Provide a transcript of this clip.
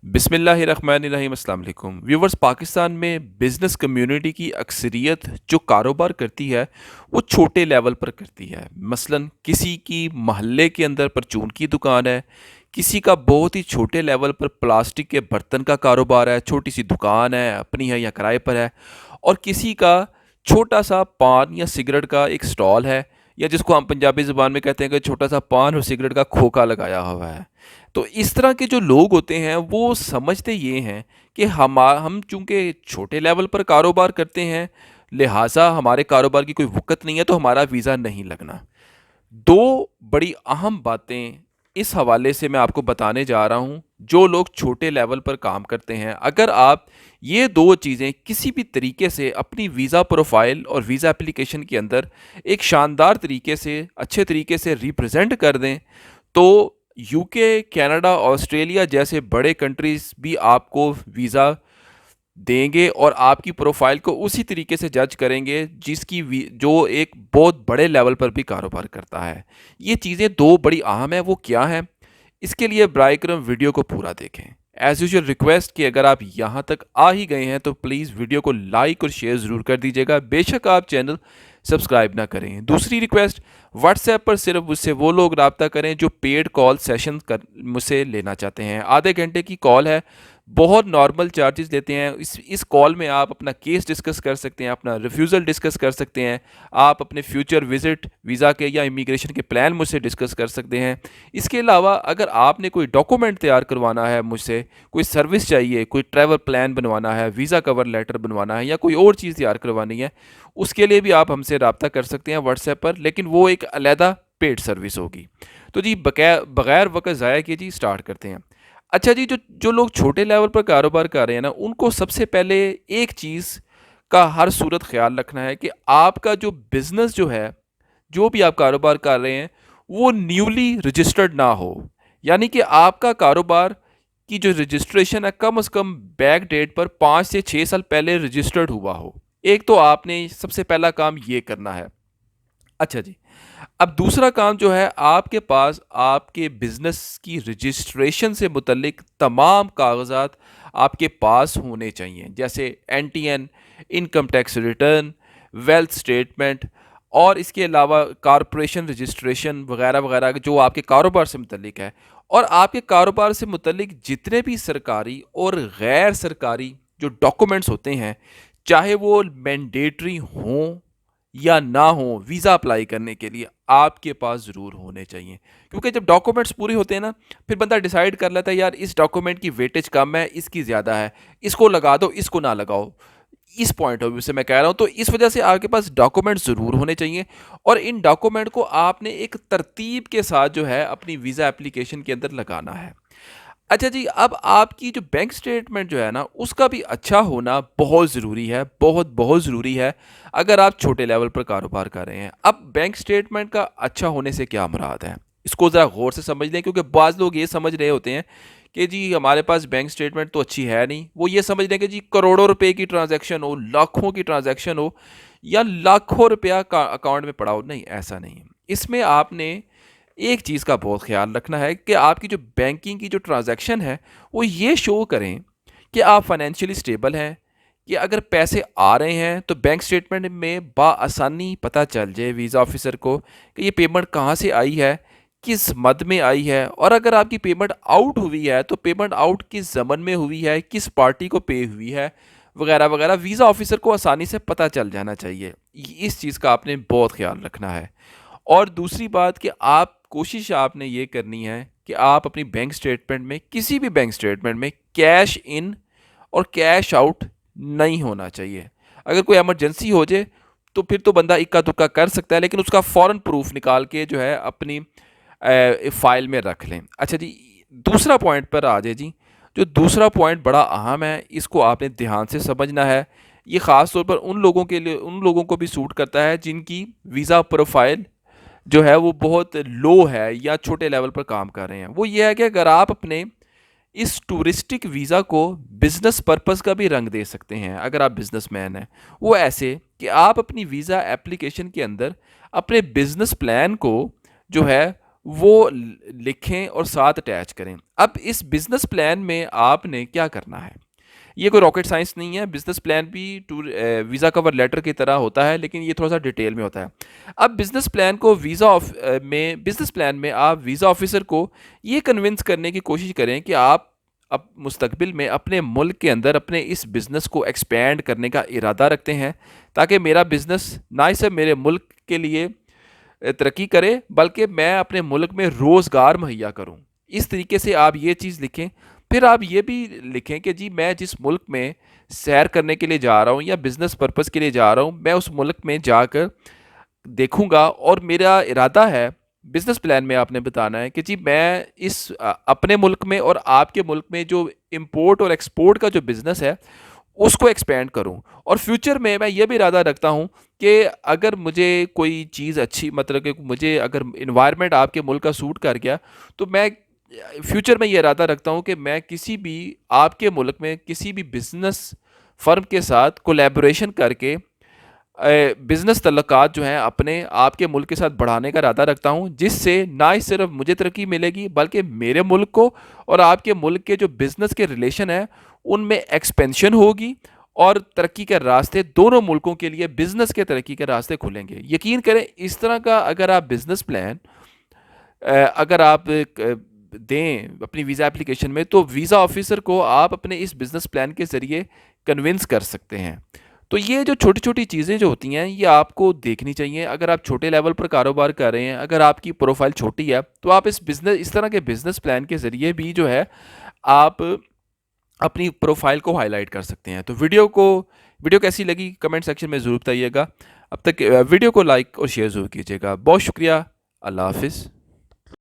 बिस्मिल्लाहिर्रहमानिर्रहीम। अस्सलाम वालेकुम व्यूवर्स। पाकिस्तान में बिज़नेस कम्युनिटी की अक्सरियत जो कारोबार करती है वो छोटे लेवल पर करती है। मसलन किसी की मोहल्ले के अंदर परचून की दुकान है, किसी का बहुत ही छोटे लेवल पर प्लास्टिक के बर्तन का कारोबार है, छोटी सी दुकान है, अपनी है या किराए पर है, और किसी का छोटा सा पान या सिगरेट का एक स्टॉल है, या जिसको हम पंजाबी ज़ुबान में कहते हैं कि छोटा सा पान और सिगरेट का खोखा लगाया हुआ है। तो इस तरह के जो लोग होते हैं वो समझते ये हैं कि हम चूंकि छोटे लेवल पर कारोबार करते हैं, लिहाजा हमारे कारोबार की कोई वक़्त नहीं है, तो हमारा वीज़ा नहीं लगना। दो बड़ी अहम बातें इस हवाले से मैं आपको बताने जा रहा हूँ। जो लोग छोटे लेवल पर काम करते हैं, अगर आप ये दो चीज़ें किसी भी तरीके से अपनी वीज़ा प्रोफाइल और वीज़ा एप्लीकेशन के अंदर एक शानदार तरीके से, अच्छे तरीके से रिप्रेजेंट कर दें, तो यूके, कनाडा, ऑस्ट्रेलिया जैसे बड़े कंट्रीज़ भी आपको वीज़ा देंगे और आपकी प्रोफाइल को उसी तरीके से जज करेंगे जो एक बहुत बड़े लेवल पर भी कारोबार करता है। ये चीज़ें दो बड़ी अहम हैं, वो क्या हैं? इसके लिए बराए करम वीडियो को पूरा देखें। एज़ यूजुअल रिक्वेस्ट कि अगर आप यहाँ तक आ ही गए हैं तो प्लीज़ वीडियो को लाइक और शेयर ज़रूर कर दीजिएगा, बेशक आप चैनल सब्सक्राइब ना करें। दूसरी रिक्वेस्ट, व्हाट्सएप पर सिर्फ मुझसे वो लोग रब्ता करें जो पेड कॉल सेशन कर मुझसे लेना चाहते हैं। आधे घंटे की कॉल है, बहुत नॉर्मल चार्जेस लेते हैं। इस कॉल में आप अपना केस डिस्कस कर सकते हैं, अपना रिफ्यूज़ल डिस्कस कर सकते हैं, आप अपने फ्यूचर विज़िट, वीज़ा के या इमिग्रेशन के प्लान मुझसे डिस्कस कर सकते हैं। इसके अलावा अगर आपने कोई डॉक्यूमेंट तैयार करवाना है मुझसे, कोई सर्विस चाहिए, कोई ट्रैवल प्लान बनवाना है, वीज़ा कवर लेटर बनवाना है, या कोई और चीज़ तैयार करवानी है, उसके लिए भी आप हमसे रब्ता कर सकते हैं व्हाट्सएप पर, लेकिन वो एक अलहदा पेड सर्विस होगी। तो जी बगैर वक्त ज़ाया किए जी स्टार्ट करते हैं। अच्छा जी, जो जो लोग छोटे लेवल पर कारोबार कर रहे हैं ना, उनको सबसे पहले एक चीज़ का हर सूरत ख्याल रखना है कि आपका जो बिज़नेस जो है, जो भी आप कारोबार कर रहे हैं, वो न्यूली रजिस्टर्ड ना हो। यानी कि आपका कारोबार की जो रजिस्ट्रेशन है कम से कम बैक डेट पर 5 से 6 साल पहले रजिस्टर्ड हुआ हो। एक तो आपने सबसे पहला काम ये करना है। अच्छा जी, अब दूसरा काम जो है, आपके पास आपके बिज़नेस की रजिस्ट्रेशन से मुतल्लिक तमाम कागजात आपके पास होने चाहिए, जैसे NTN, income tax return, wealth statement, और इसके अलावा कॉरपोरेशन रजिस्ट्रेशन वगैरह वगैरह जो आपके कारोबार से मुतल्लिक है। और आपके कारोबार से मुतल्लिक जितने भी सरकारी और गैर सरकारी जो डॉक्यूमेंट्स होते हैं, चाहे वो मैंडेटरी हों या ना हो, वीज़ा अप्लाई करने के लिए आपके पास ज़रूर होने चाहिए। क्योंकि जब डॉक्यूमेंट्स पूरे होते हैं ना, फिर बंदा डिसाइड कर लेता है यार इस डॉक्यूमेंट की वेटेज कम है, इसकी ज़्यादा है, इसको लगा दो, इसको ना लगाओ। इस पॉइंट ऑफ व्यू से मैं कह रहा हूँ, तो इस वजह से आपके पास डॉक्यूमेंट ज़रूर होने चाहिए, और इन डॉक्यूमेंट को आपने एक तरतीब के साथ जो है अपनी वीज़ा एप्लीकेशन के अंदर लगाना है। अच्छा जी, अब आपकी जो बैंक स्टेटमेंट जो है ना, उसका भी अच्छा होना बहुत ज़रूरी है, बहुत बहुत ज़रूरी है अगर आप छोटे लेवल पर कारोबार कर रहे हैं। अब बैंक स्टेटमेंट का अच्छा होने से क्या मुराद है, इसको ज़रा गौर से समझ लें, क्योंकि बाज़ लोग ये समझ रहे होते हैं कि जी हमारे पास बैंक स्टेटमेंट तो अच्छी है नहीं। वो ये समझ लें कि जी करोड़ों रुपए की ट्रांजैक्शन हो, लाखों की ट्रांजैक्शन हो, या लाखों रुपया का अकाउंट में पड़ा हो। नहीं, ऐसा नहीं है। इसमें आपने एक चीज़ का बहुत ख्याल रखना है कि आपकी जो बैंकिंग की जो ट्रांजैक्शन है, वो ये शो करें कि आप फाइनेंशियली स्टेबल हैं, कि अगर पैसे आ रहे हैं तो बैंक स्टेटमेंट में बाआसानी पता चल जाए वीज़ा ऑफिसर को कि ये पेमेंट कहाँ से आई है, किस मद में आई है, और अगर आपकी पेमेंट आउट हुई है तो पेमेंट आउट किस ज़मन में हुई है, किस पार्टी को पे हुई है, वगैरह वगैरह वीज़ा ऑफिसर को आसानी से पता चल जाना चाहिए। इस चीज़ का आपने बहुत ख्याल रखना है। और दूसरी बात कि आप कोशिश आपने ये करनी है कि आप अपनी बैंक स्टेटमेंट में, किसी भी बैंक स्टेटमेंट में, कैश इन और कैश आउट नहीं होना चाहिए। अगर कोई इमरजेंसी हो जाए तो फिर तो बंदा इक्का दुक्का कर सकता है, लेकिन उसका फ़ौरन प्रूफ निकाल के जो है अपनी फ़ाइल में रख लें। अच्छा जी, दूसरा पॉइंट पर आ जाए जी। जो दूसरा पॉइंट बड़ा अहम है, इसको आपने ध्यान से समझना है। ये ख़ास तौर पर उन लोगों के लिए, उन लोगों को भी सूट करता है जिनकी वीज़ा प्रोफाइल जो है वो बहुत लो है या छोटे लेवल पर काम कर रहे हैं। वो ये है कि अगर आप अपने इस टूरिस्टिक वीज़ा को बिज़नेस पर्पस का भी रंग दे सकते हैं, अगर आप बिजनेसमैन हैं। वो ऐसे कि आप अपनी वीज़ा एप्लीकेशन के अंदर अपने बिजनेस प्लान को जो है وہ لکھیں اور ساتھ اٹیچ کریں۔ اب اس بزنس پلان میں آپ نے کیا کرنا ہے؟ یہ کوئی راکٹ سائنس نہیں ہے، بزنس پلان بھی ویزا کور لیٹر کی طرح ہوتا ہے، لیکن یہ تھوڑا سا ڈیٹیل میں ہوتا ہے۔ اب بزنس پلان کو بزنس پلان میں آپ ویزا آفیسر کو یہ کنونس کرنے کی کوشش کریں کہ آپ اب مستقبل میں اپنے ملک کے اندر اپنے اس بزنس کو ایکسپینڈ کرنے کا ارادہ رکھتے ہیں، تاکہ میرا بزنس نہ صرف میرے ملک کے لیے ترقی کرے بلکہ میں اپنے ملک میں روزگار مہیا کروں۔ اس طریقے سے آپ یہ چیز لکھیں۔ پھر آپ یہ بھی لکھیں کہ جی میں جس ملک میں سیر کرنے کے لیے جا رہا ہوں یا بزنس پرپس کے لیے جا رہا ہوں، میں اس ملک میں جا کر دیکھوں گا، اور میرا ارادہ ہے بزنس پلان میں آپ نے بتانا ہے کہ جی میں اس اپنے ملک میں اور آپ کے ملک میں جو امپورٹ اور ایکسپورٹ کا جو بزنس ہے اس کو ایکسپینڈ کروں، اور فیوچر میں یہ بھی ارادہ رکھتا ہوں کہ اگر مجھے کوئی چیز اچھی، مطلب کہ مجھے اگر انوائرمنٹ آپ کے ملک کا سوٹ کر گیا، تو میں فیوچر میں یہ ارادہ رکھتا ہوں کہ میں کسی بھی آپ کے ملک میں کسی بھی بزنس فرم کے ساتھ کولیبوریشن کر کے بزنس تعلقات جو ہیں اپنے آپ کے ملک کے ساتھ بڑھانے کا ارادہ رکھتا ہوں، جس سے نہ ہی صرف مجھے ترقی ملے گی بلکہ میرے ملک کو اور آپ کے ملک کے جو بزنس کے ریلیشن ہیں ان میں ایکسپینشن ہوگی، اور ترقی کے راستے دونوں ملکوں کے لیے بزنس کے ترقی کے راستے کھلیں گے۔ یقین کریں اس طرح کا اگر آپ بزنس پلان اگر آپ دیں اپنی ویزا اپلیکیشن میں، تو ویزا آفیسر کو آپ اپنے اس بزنس پلان کے ذریعے کنونس کر سکتے ہیں۔ تو یہ جو چھوٹی چھوٹی چیزیں جو ہوتی ہیں یہ آپ کو دیکھنی چاہیے۔ اگر آپ چھوٹے لیول پر کاروبار کر رہے ہیں، اگر آپ کی پروفائل چھوٹی ہے، تو آپ اس طرح کے بزنس پلان کے ذریعے بھی جو ہے آپ اپنی پروفائل کو ہائی لائٹ کر سکتے ہیں۔ تو ویڈیو کیسی لگی کمنٹ سیکشن میں ضرور بتائیے گا۔ اب تک ویڈیو کو لائک اور شیئر ضرور کیجیے گا۔ بہت شکریہ، اللہ حافظ۔